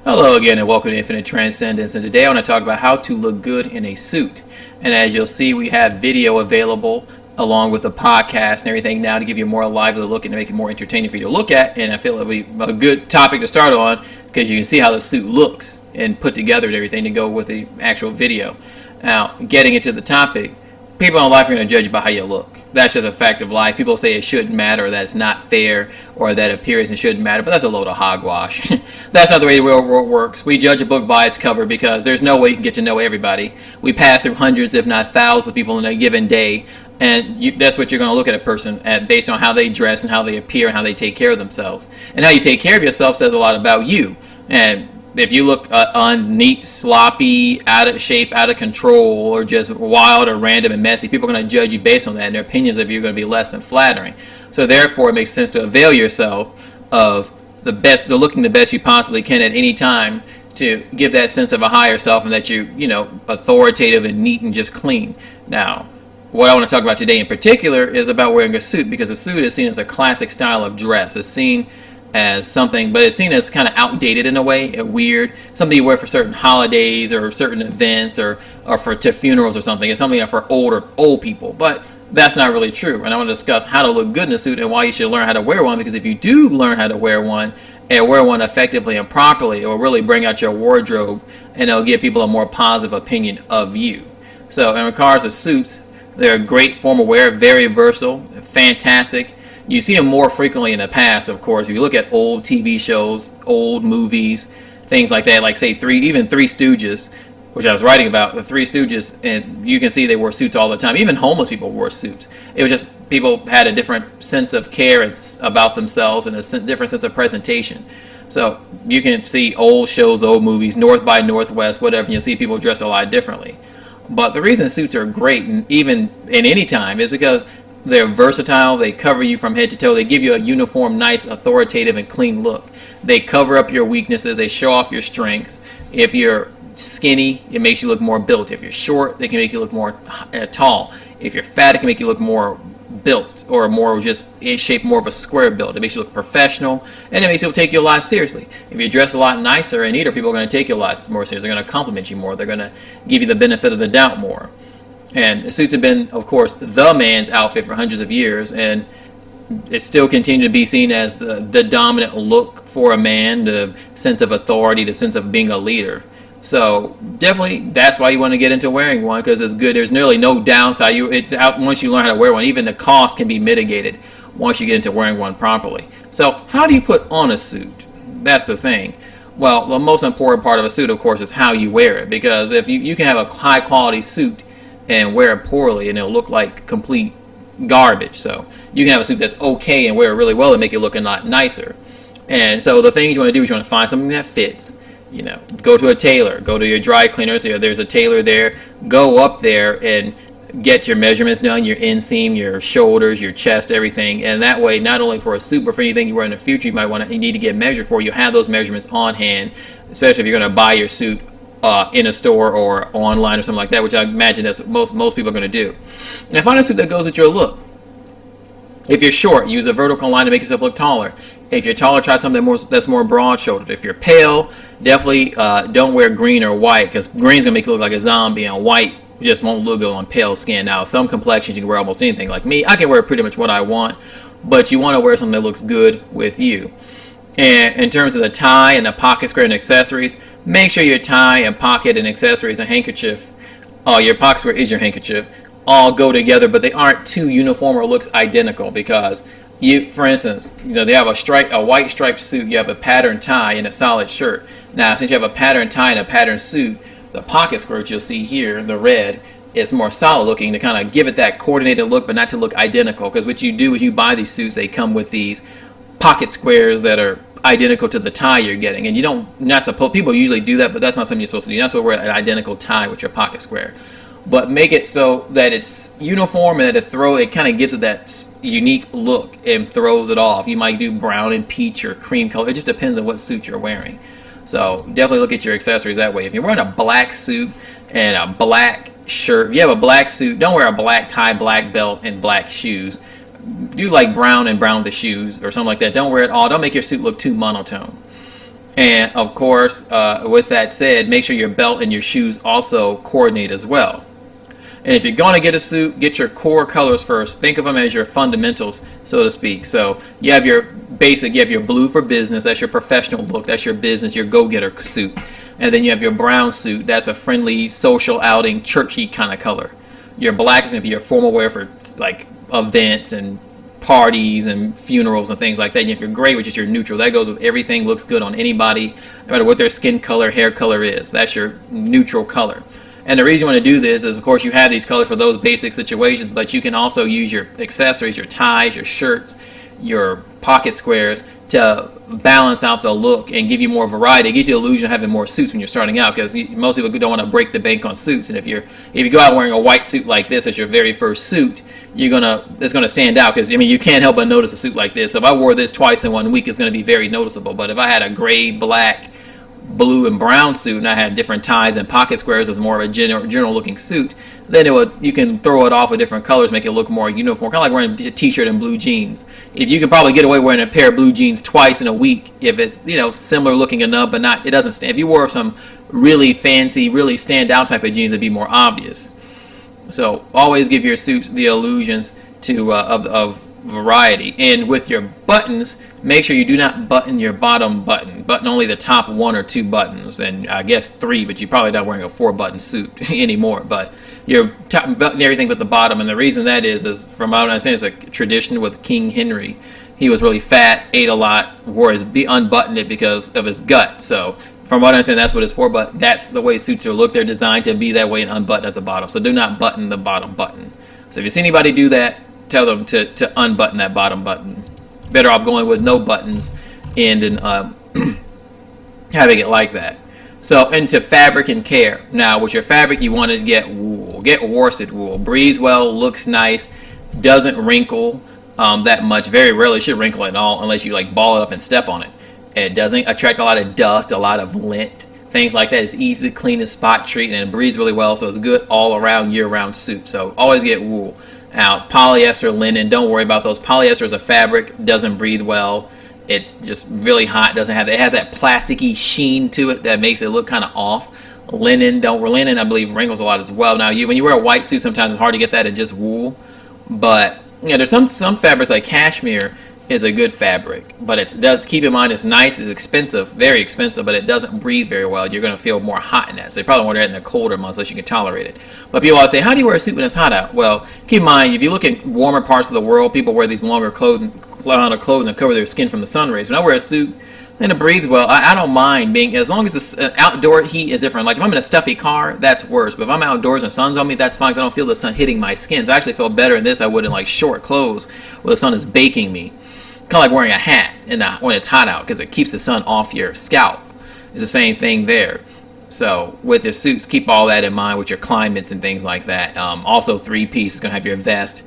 Hello again and welcome to Infinite Transcendence, and today I want to talk about how to look good in a suit. And as you'll see, we have video available along with the podcast and everything now to give you a more lively look and to make it more entertaining for you to look at. And I feel it'll be a good topic to start on because you can see how the suit looks and put together and everything to go with the actual video. Now, getting into the topic, people in life are going to judge you by how you look. That's just a fact of life. People say it shouldn't matter, or that it's not fair, or that appearance shouldn't matter, but that's a load of hogwash. That's not the way the real world works. We judge a book by its cover because there's no way you can get to know everybody. We pass through hundreds, if not thousands, of people in a given day, and that's what you're going to look at a person at based on how they dress and how they appear and how they take care of themselves. And how you take care of yourself says a lot about you. And if you look unneat, sloppy, out of shape, out of control, or just wild or random and messy, people are going to judge you based on that, and their opinions of you are going to be less than flattering. So therefore, it makes sense to avail yourself of the looking the best you possibly can at any time to give that sense of a higher self and that you're, authoritative and neat and just clean. Now, what I want to talk about today in particular is about wearing a suit, because a suit is seen as a classic style of dress. It's seen as something, but it's seen as kind of outdated in a way, weird, something you wear for certain holidays or certain events or to funerals or something. It's something for old people, but that's not really true. And I want to discuss how to look good in a suit and why you should learn how to wear one, because if you do learn how to wear one and wear one effectively and properly, it will really bring out your wardrobe and it'll give people a more positive opinion of you. So in regards to suits, they're a great form of wear, very versatile, fantastic. You see them more frequently in the past, of course. If you look at old TV shows, old movies, things like that, like say Three Stooges, which I was writing about, the Three Stooges, and you can see they wore suits all the time. Even homeless people wore suits. It was just people had a different sense of care about themselves and a different sense of presentation. So you can see old shows, old movies, North by Northwest, whatever, and you'll see people dress a lot differently. But the reason suits are great, and even in any time, is because they're versatile. They cover you from head to toe. They give you a uniform, nice, authoritative, and clean look. They cover up your weaknesses. They show off your strengths. If you're skinny, it makes you look more built. If you're short, they can make you look more tall. If you're fat, it can make you look more built, or more just in shape, more of a square build. It makes you look professional, and it makes people take your life seriously. If you dress a lot nicer and neater, people are going to take your life more seriously. They're going to compliment you more. They're going to give you the benefit of the doubt more. And suits have been, of course, the man's outfit for hundreds of years, and it still continues to be seen as the dominant look for a man, the sense of authority, the sense of being a leader. So definitely, that's why you want to get into wearing one, because it's good. There's nearly no downside. Once you learn how to wear one, even the cost can be mitigated once you get into wearing one properly. So how do you put on a suit? That's the thing. Well, the most important part of a suit, of course, is how you wear it, because if you can have a high quality suit and wear it poorly and it'll look like complete garbage. So you can have a suit that's okay and wear it really well and make it look a lot nicer. And so the things you want to do is you want to find something that fits. Go to a tailor, go to your dry cleaner. So there's a tailor there. Go up there and get your measurements done, your inseam, your shoulders, your chest, everything. And that way, not only for a suit, but for anything you wear in the future you need to get measured for, you have those measurements on hand, especially if you're going to buy your suit in a store or online or something like that, which I imagine that's what most people are going to do. And find a suit that goes with your look. If you're short, use a vertical line to make yourself look taller. If you're taller, try something that's more broad-shouldered. If you're pale, definitely don't wear green or white, because green's going to make you look like a zombie, and white just won't look good on pale skin. Now, some complexions you can wear almost anything. Like me, I can wear pretty much what I want, but you want to wear something that looks good with you. And in terms of the tie and the pocket square and accessories, make sure your tie and pocket and accessories and handkerchief, your pocket square is your handkerchief, all go together, but they aren't too uniform or looks identical, because for instance, they have a white striped suit, you have a patterned tie and a solid shirt. Now, since you have a patterned tie and a patterned suit, the pocket square you'll see here, the red, is more solid looking to kind of give it that coordinated look, but not to look identical, because what you do is you buy these suits, they come with these pocket squares that are identical to the tie you're getting, and people usually do that, but that's not something you're supposed to do. You're not supposed to wear an identical tie with your pocket square, but make it so that it's uniform and that it kind of gives it that unique look and throws it off. You might do brown and peach or cream color. It just depends on what suit you're wearing. So definitely look at your accessories that way. If you're wearing a black suit and a black shirt, if you have a black suit, don't wear a black tie, black belt, and black shoes. Do like brown and brown with the shoes or something like that. Don't wear it all. Don't make your suit look too monotone. And of course, with that said, make sure your belt and your shoes also coordinate as well. And if you're going to get a suit, get your core colors first. Think of them as your fundamentals, so to speak. So you have your basic, you have your blue for business. That's your professional look. That's your business, your go-getter suit. And then you have your brown suit. That's a friendly, social outing, churchy kind of color. Your black is going to be your formal wear for like events and parties and funerals and things like that. And you have your gray, which is your neutral. That goes with everything, looks good on anybody, no matter what their skin color, hair color is. That's your neutral color. And the reason you want to do this is, of course, you have these colors for those basic situations, but you can also use your accessories, your ties, your shirts, your pocket squares to balance out the look and give you more variety. It gives you the illusion of having more suits when you're starting out, because most people don't want to break the bank on suits. And if you go out wearing a white suit like this as your very first suit, it's gonna stand out, because you can't help but notice a suit like this. So if I wore this twice in 1 week, it's gonna be very noticeable. But if I had a gray, black, blue and brown suit and I had different ties and pocket squares with more of a general looking suit, then you can throw it off with different colors, make it look more uniform, kind of like wearing a t-shirt and blue jeans. If you can probably get away wearing a pair of blue jeans twice in a week if it's similar looking enough, but not, it doesn't stand. If you wore some really fancy, really stand out type of jeans, it'd be more obvious. So always give your suits the illusions of variety. And with your buttons, make sure you do not button your bottom button. Button only the top 1 or 2 buttons, and I guess 3, but you're probably not wearing a 4-button suit anymore. But you're buttoning everything but the bottom, and the reason that is from what I understand, it's a tradition with King Henry. He was really fat, ate a lot, unbuttoned it because of his gut. So from what I understand, that's what it's for, but that's the way suits are look. They're designed to be that way and unbutton at the bottom. So do not button the bottom button. So if you see anybody do that, tell them to unbutton that bottom button. Better off going with no buttons and having it like that. So into fabric and care. Now with your fabric, you want to get wool. Get worsted wool. Breathes well, looks nice, doesn't wrinkle that much. Very rarely should wrinkle at all unless you like ball it up and step on it. It doesn't attract a lot of dust, a lot of lint, things like that. It's easy to clean and spot treat, and it breathes really well, so it's a good all around year-round suit. So always get wool. Now polyester, linen, don't worry about those. Polyester is a fabric, doesn't breathe well. It's just really hot. It has that plasticky sheen to it that makes it look kind of off. Linen, I believe wrinkles a lot as well. Now when you wear a white suit, sometimes it's hard to get that in just wool. But there's some fabrics like cashmere is a good fabric, but it does, keep in mind, it's nice, it's expensive, very expensive, but it doesn't breathe very well. You're going to feel more hot in that, so you probably want to wear it in the colder months unless you can tolerate it. But people always say, how do you wear a suit when it's hot out? Well, keep in mind, if you look in warmer parts of the world, people wear these longer clothing that cover their skin from the sun rays. When I wear a suit and it breathes well, I don't mind being, as long as the outdoor heat is different. Like if I'm in a stuffy car, that's worse, but if I'm outdoors and the sun's on me, that's fine, because I don't feel the sun hitting my skin. So I actually feel better in this I would in like short clothes where the sun is baking me. Kind of like wearing a hat when it's hot out, because it keeps the sun off your scalp. It's the same thing there. So with your suits, keep all that in mind with your climates and things like that. Also, 3-piece is going to have your vest,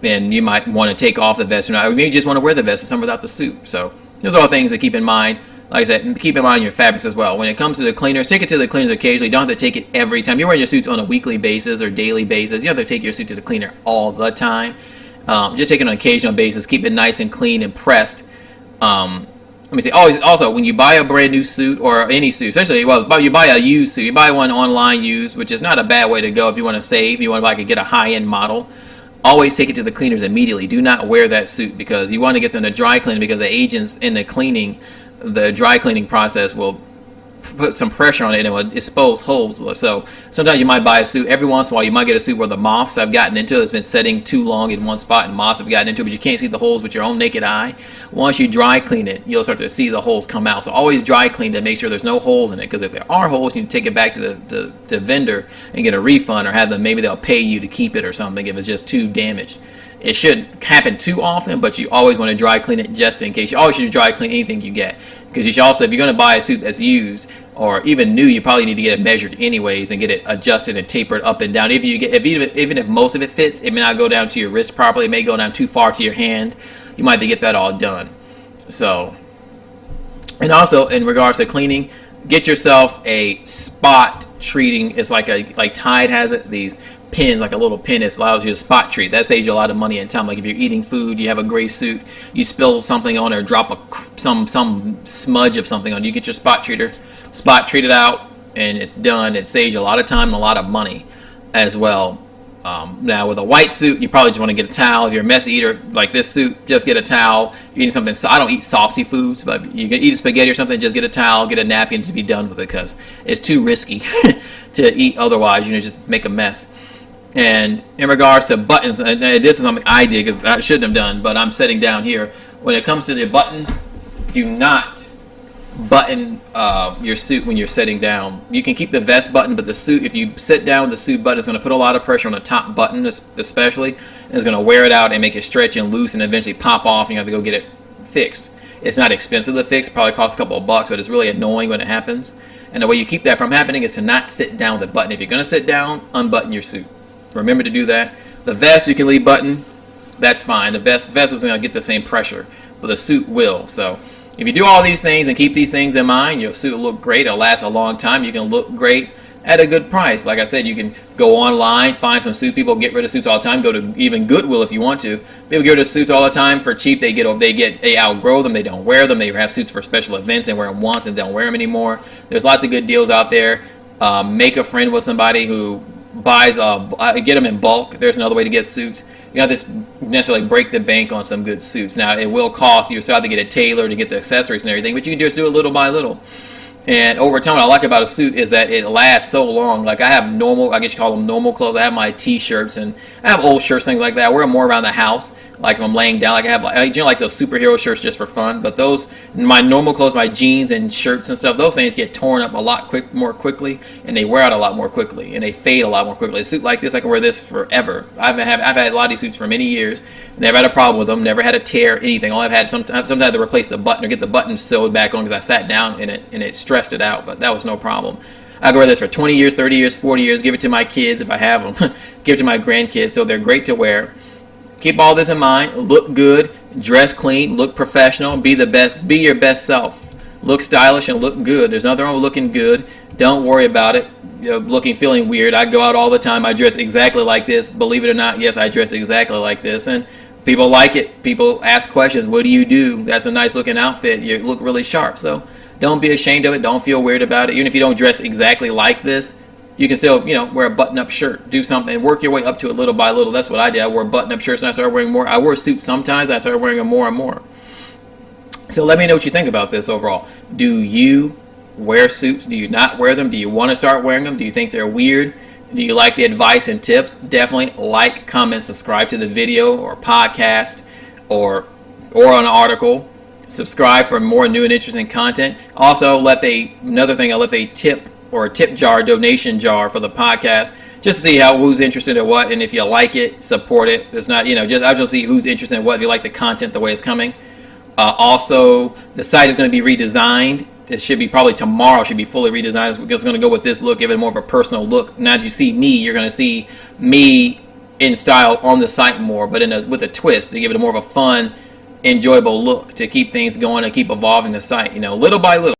and you might want to take off the vest, or not. Or maybe you just want to wear the vest and some without the suit. So those are all things to keep in mind. Like I said, keep in mind your fabrics as well. When it comes to the cleaners, take it to the cleaners occasionally. You don't have to take it every time. You're wearing your suits on a weekly basis or daily basis. You don't have to take your suit to the cleaner all the time. Just take it on an occasional basis. Keep it nice and clean and pressed. Let me say, always, also, when you buy a brand new suit or any suit, essentially, you buy a used suit, you buy one online used, which is not a bad way to go if you want to save, you want to get a high-end model. Always take it to the cleaners immediately. Do not wear that suit, because you want to get them to dry clean, because the agents in the dry cleaning process will put some pressure on it and it will expose holes. So sometimes you might buy a suit. Every once in a while you might get a suit where the moths have gotten into it. It's been setting too long in one spot and moths have gotten into it, but you can't see the holes with your own naked eye. Once you dry clean it, you'll start to see the holes come out. So always dry clean to make sure there's no holes in it, because if there are holes, you can take it back to the vendor and get a refund, or have them, maybe they'll pay you to keep it or something if it's just too damaged. It shouldn't happen too often, but you always want to dry clean it just in case. You always should dry clean anything you get, because you should also, if you're going to buy a suit that's used or even new, you probably need to get it measured anyways and get it adjusted and tapered up and down. Even if most of it fits, it may not go down to your wrist properly. It may go down too far to your hand. You might have to get that all done. So, and also in regards to cleaning, get yourself a spot treating. It's like Tide has it. These pins, like a little pin that allows you to spot treat. That saves you a lot of money and time. Like if you're eating food, you have a gray suit, you spill something on it or drop some smudge of something on it, you get your spot treater, spot treat it out, and it's done. It saves you a lot of time and a lot of money as well. Now with a white suit, you probably just want to get a towel. If you're a messy eater like this suit, just get a towel. If you're eating something, I don't eat saucy foods, but if you can eat a spaghetti or something, just get a towel, get a napkin to be done with it, because it's too risky to eat otherwise. Just make a mess. And in regards to buttons, and this is something I did because I shouldn't have done, but I'm setting down here. When it comes to the buttons, do not button your suit when you're sitting down. You can keep the vest button, but the suit, if you sit down with the suit button, it's going to put a lot of pressure on the top button, especially, and it's going to wear it out and make it stretch and loose and eventually pop off, and you have to go get it fixed. It's not expensive to fix, probably costs a couple of bucks, but it's really annoying when it happens. And the way you keep that from happening is to not sit down with the button. If you're going to sit down, unbutton your suit. Remember to do that. The vest you can leave button, that's fine. The vest isn't going to get the same pressure, but the suit will. So if you do all these things and keep these things in mind, your suit will look great. It'll last a long time. You can look great at a good price. Like I said, you can go online, find some suit. People get rid of suits all the time. Go to even Goodwill if you want to. People get rid of suits all the time for cheap. They outgrow them. They don't wear them. They have suits for special events and wear them once and don't wear them anymore. There's lots of good deals out there. Make a friend with somebody who buys, get them in bulk. There's another way to get suits. You don't have to necessarily break the bank on some good suits. Now, it will cost you. So have to get a tailor to get the accessories and everything, but you can just do it little by little. And over time, what I like about a suit is that it lasts so long. Like I have normal, I guess you call them normal clothes. I have my t-shirts and I have old shirts, things like that. I wear them more around the house. Like if I'm laying down, like I have, like those superhero shirts just for fun. But those, my normal clothes, my jeans and shirts and stuff, those things get torn up a lot more quickly, and they wear out a lot more quickly, and they fade a lot more quickly. A suit like this, I can wear this forever. I've had a lot of these suits for many years. Never had a problem with them. Never had a tear, anything. All I've had sometimes I had to replace the button or get the button sewed back on because I sat down in it and it stressed it out. But that was no problem. I can wear this for 20 years, 30 years, 40 years. Give it to my kids if I have them. Give it to my grandkids. So they're great to wear. Keep all this in mind. Look good, dress clean, look professional, be the best, be your best self. Look stylish and look good. There's nothing wrong with looking good. Don't worry about it. Feeling weird. I go out all the time. I dress exactly like this. Believe it or not, yes, I dress exactly like this. And people like it. People ask questions. What do you do? That's a nice looking outfit. You look really sharp. So don't be ashamed of it. Don't feel weird about it. Even if you don't dress exactly like this, you can still, wear a button-up shirt. Do something. Work your way up to it little by little. That's what I did. I wore button-up shirts and I started wearing more. I wore suits sometimes. I started wearing them more and more. So let me know what you think about this overall. Do you wear suits? Do you not wear them? Do you want to start wearing them? Do you think they're weird? Do you like the advice and tips? Definitely like, comment, subscribe to the video or podcast or an article. Subscribe for more new and interesting content. Also, another thing, I left a tip or a tip jar, donation jar for the podcast, just to see who's interested in what, and if you like it, support it. It's not, I just see who's interested in what, if you like the content the way it's coming. Also, the site is going to be redesigned. It should be probably tomorrow, should be fully redesigned. It's going to go with this look, give it more of a personal look. Now that you see me, you're going to see me in style on the site more, but with a twist to give it a more of a fun, enjoyable look, to keep things going and keep evolving the site, little by little.